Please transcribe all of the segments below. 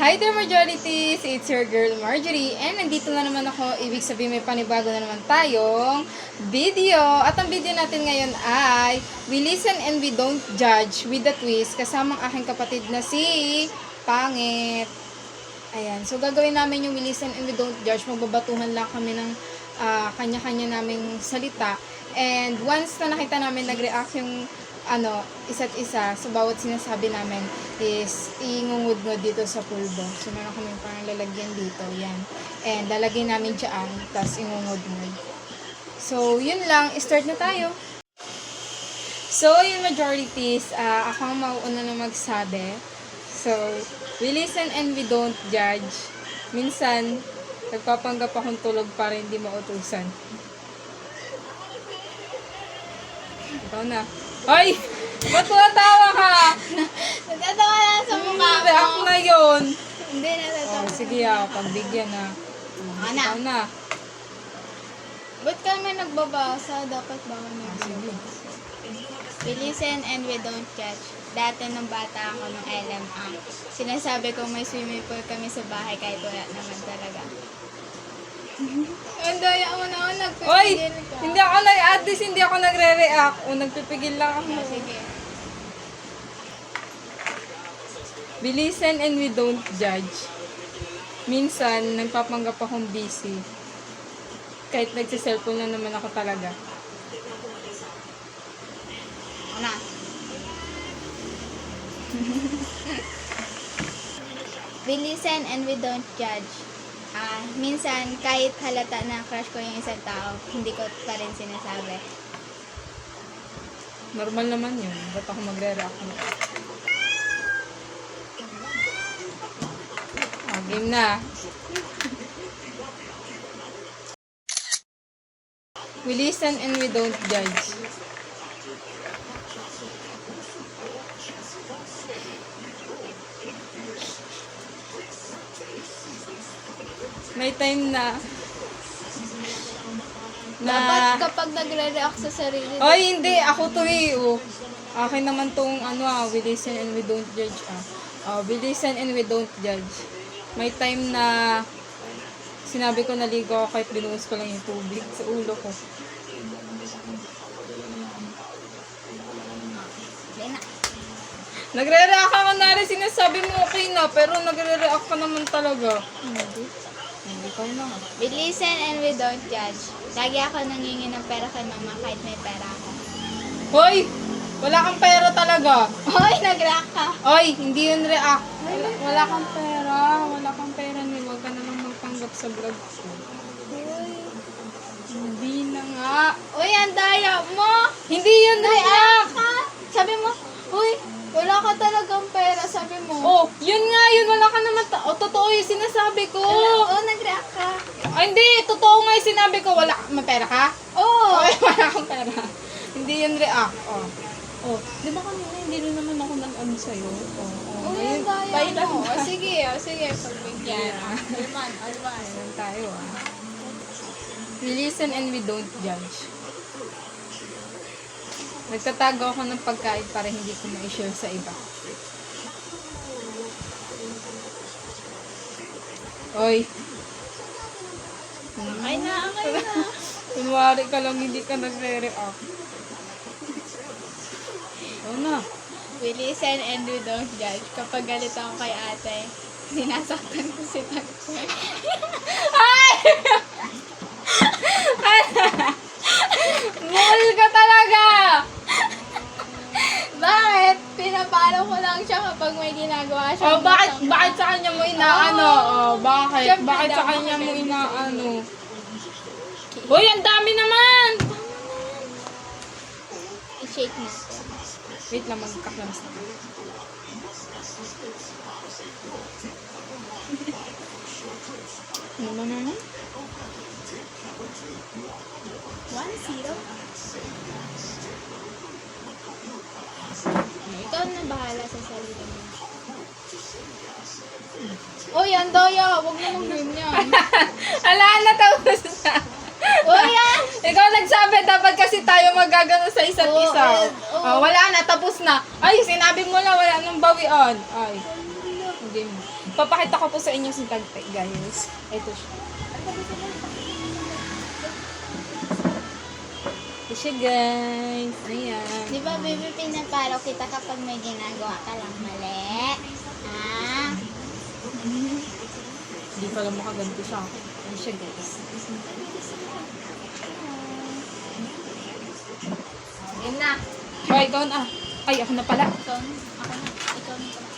Hi there, majorities! It's your girl, Marjorie. And nandito na naman ako. Ibig sabihin may panibago na naman tayong video. At ang video natin ngayon ay We Listen and We Don't Judge with the Twist. Kasamang aking kapatid na si Pangit. Ayan. So, gagawin namin yung We Listen and We Don't Judge. Magbabatuhan lang kami ng kanya-kanya naming salita. And once na nakita namin nag-react yung isa't isa, so bawat sinasabi namin is ingungud-ngud dito sa pulbo. So meron kami parang lalagyan dito, yan. And lalagyan namin dyan, tapos ingungud-ngud. So yun lang, start na tayo. So yun, majorities, ako ang mauuna na magsabi. So, we listen and we don't judge. Minsan, nagpapanggap akong tulog para hindi mautusan. Ikaw na. Hoy! Ba't tumatawa ka? Natatawa lang sa mukha mo. React na yun. Hindi, natatawa. Sige pagbigyan na. Ikaw na. Ba't kami nagbabasa? Dapat ba kami Sige. We listen and we don't judge. Dati nung bata ako nung LMA, sinasabi ko may swimming pool kami sa bahay kahit wala naman talaga. Ang daya mo naman, Hoy! nagpipigil ka. Hindi ako at least hindi ako nagre-react. O nagpipigil lang ako. Sige. We listen and we don't judge. Minsan, nagpapanggap akong busy. Kahit nagsiselfone na naman ako talaga. Una. We listen and we don't judge. Minsan, kahit halata na crush ko yung isang tao, hindi ko pa rin sinasabi. Normal naman yun. Ba't ako magre-react? Game na. We listen and we don't judge. May time na Dapat kapag nagre-react sa sarili. Oy, hindi. Ako to eh. Oh. Akin naman tong we listen and we don't judge. We listen and we don't judge. May time na sinabi ko naligo ako kahit binuhos ko lang yung tubig sa ulo ko. Hindi na. Nagre-react ka na rin. Sinasabi mo okay na, pero nagre-react ka naman talaga. Hindi ka na. We listen and we don't judge. Lagi ako nangingi ng pera kay mama kahit may pera ako. Hoy! Wala kang pera talaga. Hoy, nag-react ka. Oy, hindi yun react. Wala kang pera. Wala kang pera ni. Huwag ka na lang magpanggap sa vlog ko. Hindi na nga. Uy, ang daya mo. Hindi yun react. Ka. Sabi mo, uy, wala ka talagang pera. Sabi mo. Oh, yun nga yun. Wala ka naman. Totoo yung sinasabi ko. Oo, nag-react ka. Ay, hindi. Totoo nga yung sinabi ko. Wala. May pera ka? Oo. Ay, wala kang pera. Hindi yun react. Oh, di ba kanina hindi rin naman ako nag-ano sa'yo? Uy, ang daya Pailan mo. na. Sige, pagbigyan. Alman. Ayan tayo We listen and we don't judge. Nagtatago ako ng pagkain para hindi ko ma-share sa iba. Oy. Ay na. Kunwari ka lang hindi ka nagre-react. Oo na. We listen and we don't judge. Kapag galit ako kay ate, sinasaktan ko si Tagpoy. Mahal ka talaga! Bakit? Pinapalo ko lang siya kapag may ginagawa siya. Oh, bakit sa kanya mo inaano? Oh, bakit? Siyempre, Bakit sa dapat kanya mo ganun. inaano? Hoy, ang dami naman! I-shake natin. Wait lang, magkaklamas na. Ano ba naman? 1-0. Ikaw na bahala sa sarili mo. Uy, ang daya. Huwag mo mong game yan. Ala na, tapos na. Uy, ah! Ikaw nagsabi, dapat kasi tayo magagano sa isa't Oo, isa. oo. Oh, wala na, tapos na. Ay, sinabi mo na, wala nang bawian. Ay. Game. Papakita ko po sa inyo si Tagte, guys. Ito siya. Ito siya, guys. Ayan. Di ba, baby, pinaparaw kita kapag may ginagawa ka lang mali? Ah? Hindi pala makaganto siya. Ayan siya, guys. Yun na. Oh, ikaw na. Ay, ako na pala. Ikaw na. Ako na. Ikaw na pala.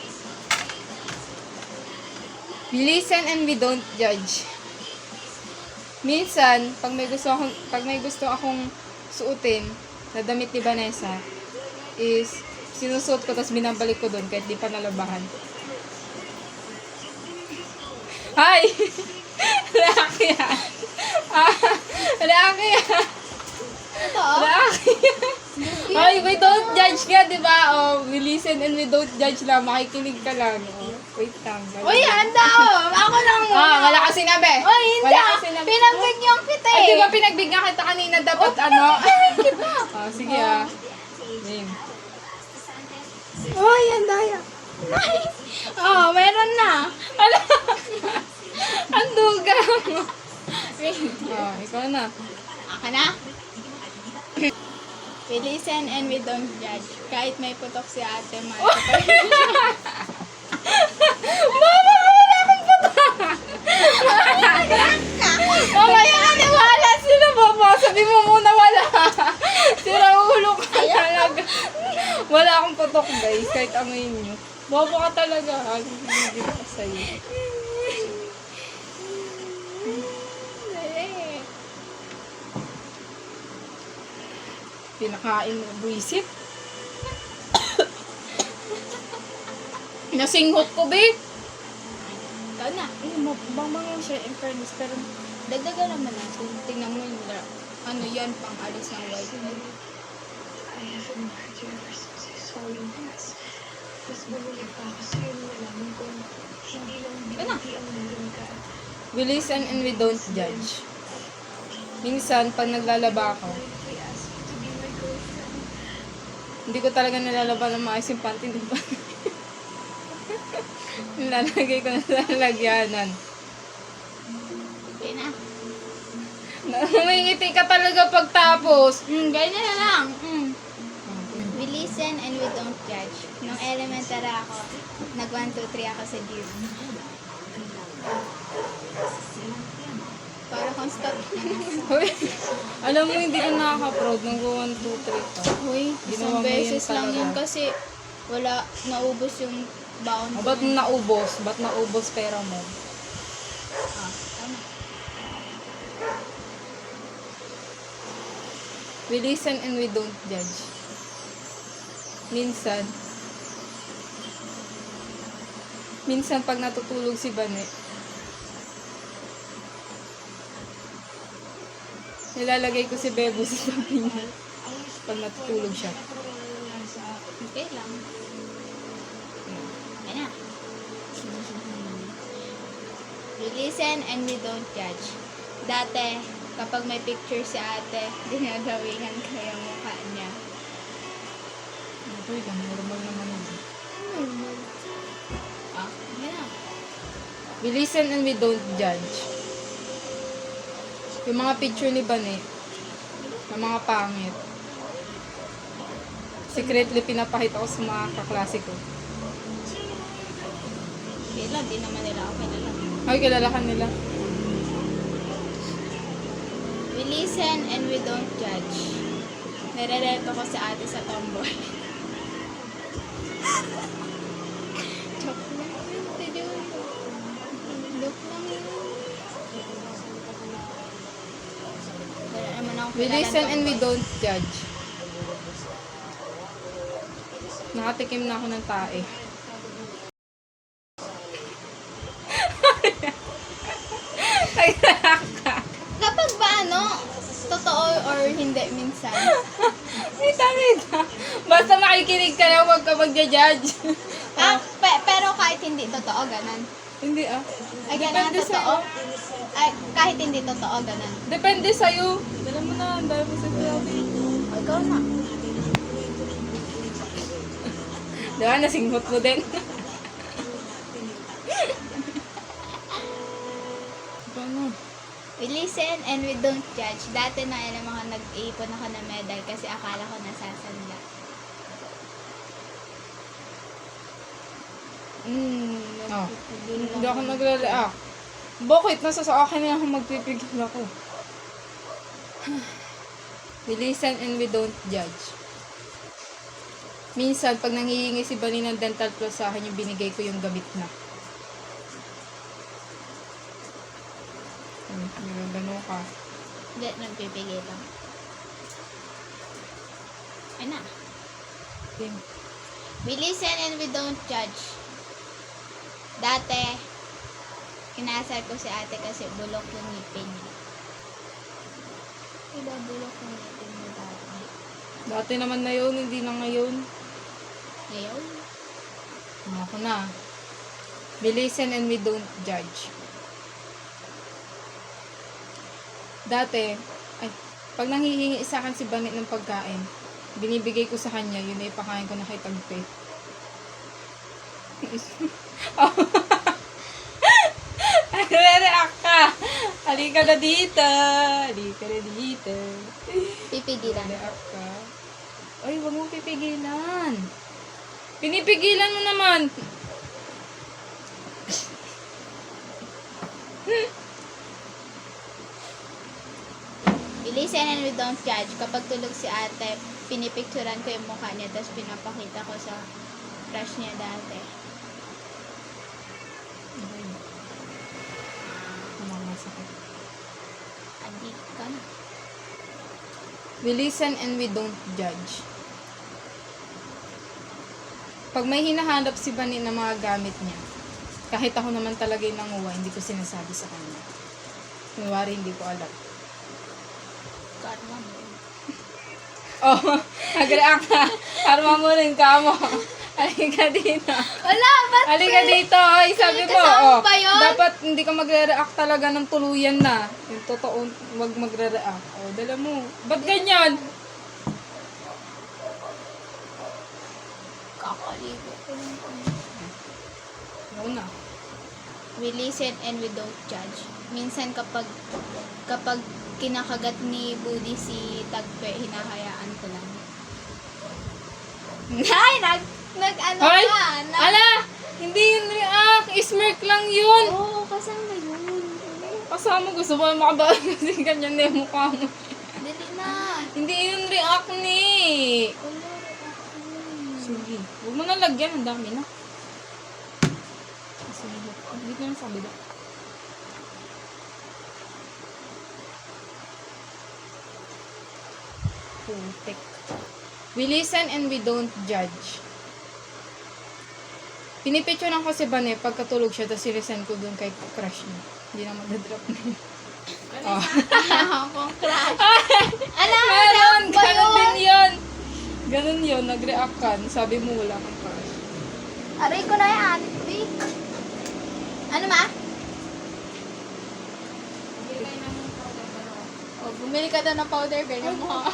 We listen and we don't judge. Minsan, pag may gusto akong suotin na damit ni Vanessa, is sinusuot ko tapos binabalik ko doon kahit di pa nalabahan. Hi! Laki yan. Laki yan. Totoo? Laki yan. Ay, we don't judge nga, di ba? Oh, we listen and we don't judge lang. Makikinig ka lang. Oh, wait lang. Uy, handa oh. Ako lang muna. Wala ka sinabi. Uy, hindi. Wala ka sinabi. Pinagbigyan kita eh. Ay, di ba pinagbigyan kita kanina dapat ano? Oh, sige ah. Game. Uy, handa yan. Oh, meron na. Ala! Ang duga mo. Oh, ikaw na. Ako na. We listen and we don't judge. Kahit may putok si ate, mahal ko pa rin. Mama, wala akong putok! Mamaya naniwala sila, Papa. Sabi mo muna wala. Sira ulo ka talaga. Wala akong putok, guys. Kahit amoyin nyo. Bobo ka talaga. Hindi ko sa'yo. Pinakain mo, buisit. Nasinghot ko, be. Ikaw na. Mabang siya, in fairness, pero Dagdagan naman natin. Tingnan mo yung ano yan, pang alis ng white. Ikaw na. we listen and we don't judge. Minsan, pag naglalaba ako, hindi ko talaga nalalaba ng maayos yung panty, di ba? Nilalagay ko na sa lalagyanan. Okay na. Humingiti ka talaga pagtapos. Ganyan na lang. We listen and we don't judge. Nung elementary ako, nag 1, 2, 3 ako sa gym. Para kung stop. Hoy, alam mo, hindi ka nakaka-proud. Nag-1, 2, 3 ka. Uy, Ginawa isang mo beses yun lang talaga. yun kasi wala, naubos yung baon O, ko. ba't naubos? Ba't naubos pera mo? Ah, tama. We listen and we don't judge. Minsan pag natutulog si Bane, nilalagay ko si Bebo sa tabi niya pag natutulog siya. Okay lang. Ayan na. We listen and we don't judge. Dati, kapag may picture si ate, dinagawihan ko yung mukha niya. Uy, normal naman yun. Ah, ayan na. We listen and we don't judge. Yung mga picture ni Bane, ng mga pangit, secretly pinapakita ko sa mga kaklase ko. Okay lang, di naman nila ako kilala. Ay, kilala ka nila. We listen and we don't judge. Nire-reto ko si ate sa tomboy. Joke lang yun, Tidyo. Joke lang yun. Wala naman akong We kilalang listen and we tomboy. don't judge. Nakatikim na ako ng tae. Kapag ba ano, totoo or hindi minsan? Mita. Basta makikinig ka lang, huwag ka magja-judge. Pero kahit hindi totoo, ganun. Hindi ah. Ay, ganun Depende totoo. sa'yo. Ay, kahit hindi totoo, ganun. Depende sa'yo. Alam mo na, ang dami mo sa grabe. O, ikaw na. Diba, nasinghot mo din. We listen and we don't judge. Dati na alam mga nag-iipon ako ng medal kasi akala ko nasasanla. Oh. Hindi ako nagre-react. Bakit? Nasa sa akin na ako magpipigil ako. We listen and we don't judge. Minsan, pag nanghihingi si Bani ng dental floss sa akin, yung binigay ko yung gamit na. Gano'n ka. Hindi, nagpipigil lang. Ay na. We listen and we don't judge. Dati, kinasal ko si ate kasi bulok yung ngipin niya. Diba bulok yung ngipin mo dati? Dati naman na yun, hindi na ngayon. Ngayon? Ako na. We listen and we don't judge. Dati, pag nanghihingi sa akin si Banit ng pagkain, binibigay ko sa kanya, yun ay ipakain ko na kay Tagpe. Nagre-react ka! Halika na dito! Halika na dito! Pipigilan. Nagre-react ka? Ay, huwag mong pipigilan! Pinipigilan mo naman! We listen and we don't judge. Kapag tulog si ate, pinipicturan ko yung mukha niya tapos pinapakita ko sa crush niya dati. Kumamasakit. Adik ka na. We listen and we don't judge. Pag may hinahanap si Bani na mga gamit niya, kahit ako naman talaga yung nanguha, hindi ko sinasabi sa kanya. Kunwari, hindi ko alam. Karma mo. Oh, nag-react ka. Karma mo rin ka mo. Halika dito. Wala, ba't Halika dito. Ay, sabi mo, kasama pa yun? dapat hindi ka magre-react talaga ng tuluyan na. Yung totoo, wag magre-react. Oh, dala mo. Ba't ganyan? Kakaligo ko lang kung... Oo na. We listen and we don't judge. Minsan kapag kinakagat ni Budi si Tagpe, hinahayaan ko lang. Nay, nag-ano Hoy! ka? Ala! Hindi yun react. Smirk lang yun. Oo, kasama yun. Kasama gusto mo makabawal kasi ganyan na yung mukha mo. Dali na. Hindi yun react ni. Wala, Sige. Huwag mo na lagyan. Ang dami na. Sige. Hindi ko na sabi ba. Putik. We listen and we don't judge. Pinipicturean ko si Bane pagkatulog siya, tapos siresend ko dun kay crush niya. Hindi na magdadrop na yun. Oh. akong crush. Alam mo, Meron! ba Ganun yun? din yun! Ganun yun, nag-react ka. Sabi mo wala kang crush. Aray ko na yan. Wait. Ano ma? Oh, bumili ka daw ng powder girl yung mukha.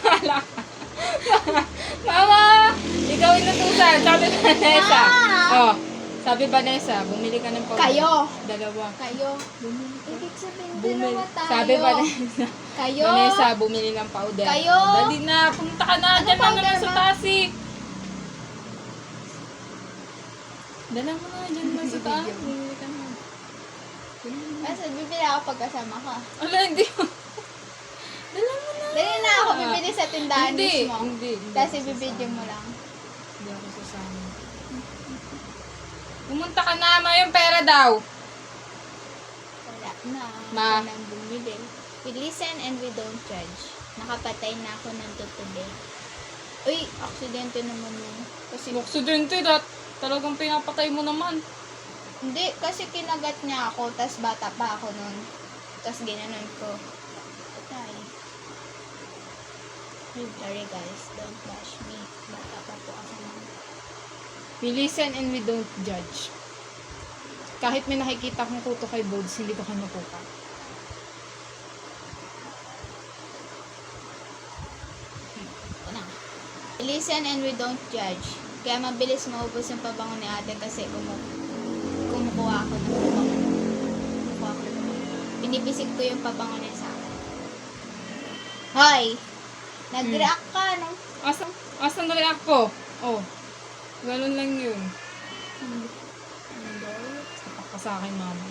Wala ka. Mama! Ikaw inutusan. Sabi Vanessa. Oh, sabi Vanessa, bumili ka ng powder. Kayo. Dalawa. Kayo. Ibig sabihin Bumili. dalawa tayo. Sabi Vanessa. Kayo. Vanessa, bumili ng powder. Kayo. Dali na, punta ka na. Ano Diyan na powder naman sa ba? tasi. Dala mo na, dyan na sa taas. Bumili ka na. Basta bibili ako pagkasama ka. Ala, hindi mo. Dala mo na. Dali na ako bibili sa tindahan Hindi. mismo. Hindi. Tapos ako ibibidyo sasama. mo lang. Hindi ako sasama. Pumunta ka na, yung pera daw. Wala na. Ma. Ako nang bumili. We listen and we don't judge. Nakapatay na ako ng tutubi. Uy, aksidente naman yun. Kasi, Aksidente, talagang pinapatay mo naman. hindi, kasi kinagat niya ako, tas bata pa ako nun. Tas ginanon ko. Patay. Sorry guys, don't bash me. Bata pa po ako nun. We listen and we don't judge. Kahit may nakikita kong kuto kay Bods, hindi ko kinukuha. Ito na. We listen and we don't judge. Kaya mabilis maubos yung pabango ni ate kasi kumukuha ako ng pabango. Kumukuha ako ng pabango. Binipisik ko yung pabango niya sa akin. Hoy! Nag-react ka, no? Asan react ko? Oh. Ganun lang yun. Sapak ka sa akin, mama.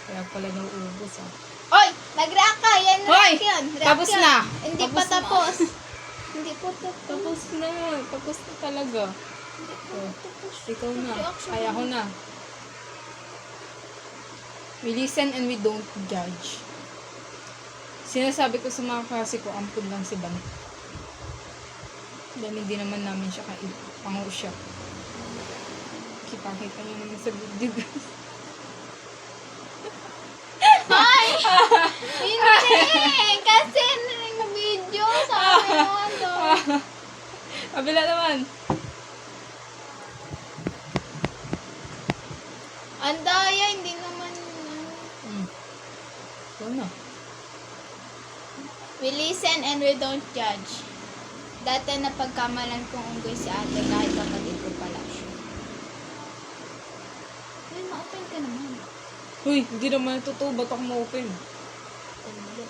Kaya pala nauubos, ah. Hoy! Nag-react ka! Yan, Hoy! react yun. React Tapos yun. na. Hindi Tapos pa na. tapos. Hindi pa tapos. Tapos na. Tapos na talaga. Hindi pa Oh. tapos. Ikaw na. Reaction Kaya ko na. We listen and we don't judge. Sinasabi ko sa mga klase ko, ampun lang si Ban. Dahil hindi naman namin siya pango siya. Kita-kita niyo naman sa video, guys. Ay! Hindi! Kasi video sa akin ano. Kabila naman. Ang daya, hindi naman. Ikaw na. We listen and we don't judge. Dati napagkamalan kong unggoy si ate kahit kapatid ko pala siya. Uy, ma-open ka naman. Uy, hindi naman totoo. Ba't ako ma-open? Tanda.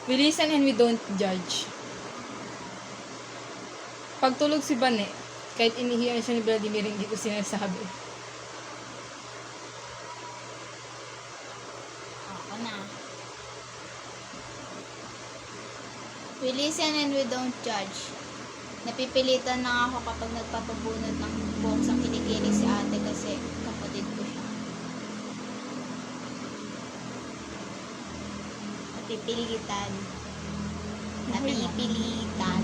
We listen and we don't judge. Pag tulog si Bane, kahit inihiyan siya ni Vladimir, hindi ko sinasabi. Ako na. We listen and we don't judge. Napipilitan na ako kapag nagpapabunod ng buhok sa kilikili si ate kasi kapatid ko siya. Napipilitan. Napipilitan.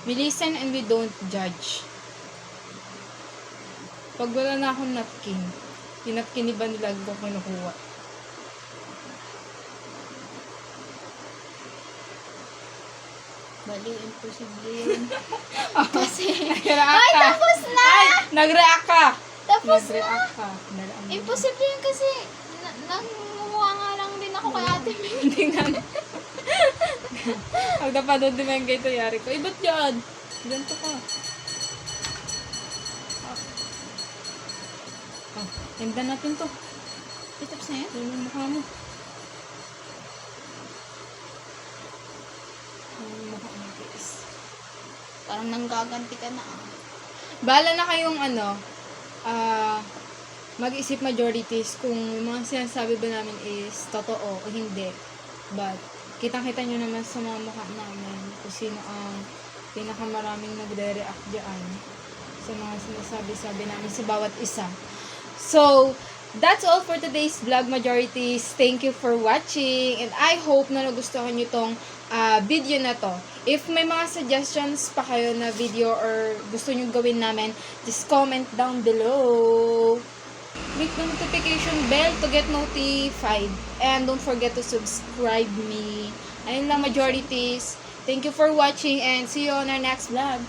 We listen and we don't judge. Pag wala na akong napkin, yung napkin ni Banilag ko kinukuha. Baliw, imposible yun. Kasi, Nag-react ay, ka. tapos na! Ay, nag-react ka. Tapos na! Nag-react ka. Nalaan mo. Imposible yun kasi, nangunguha nga lang din ako kay ate May. Tingnan. Pag napanood naman yung ganito, yari ko, ba't yan? Ganito ka. Tindan natin to. Tapos na yun? Yan yung mukha mo. Yan yung mukha mo, guys. Parang nanggaganti ka na ah. Bahala na kayong mag-isip majorities kung yung mga sinasabi ba namin is totoo o hindi. But, kitang-kita nyo naman sa mga mukha namin kung sino ang pinakamaraming nagre-react dyan sa mga sinasabi-sabi namin sa bawat isa. So, that's all for today's vlog, majorities. Thank you for watching and I hope na nagustuhan nyo tong video na to. If may mga suggestions pa kayo na video or gusto nyo gawin namin, just comment down below. Click the notification bell to get notified. And don't forget to subscribe me. Ayun lang, majorities. Thank you for watching and see you on our next vlog.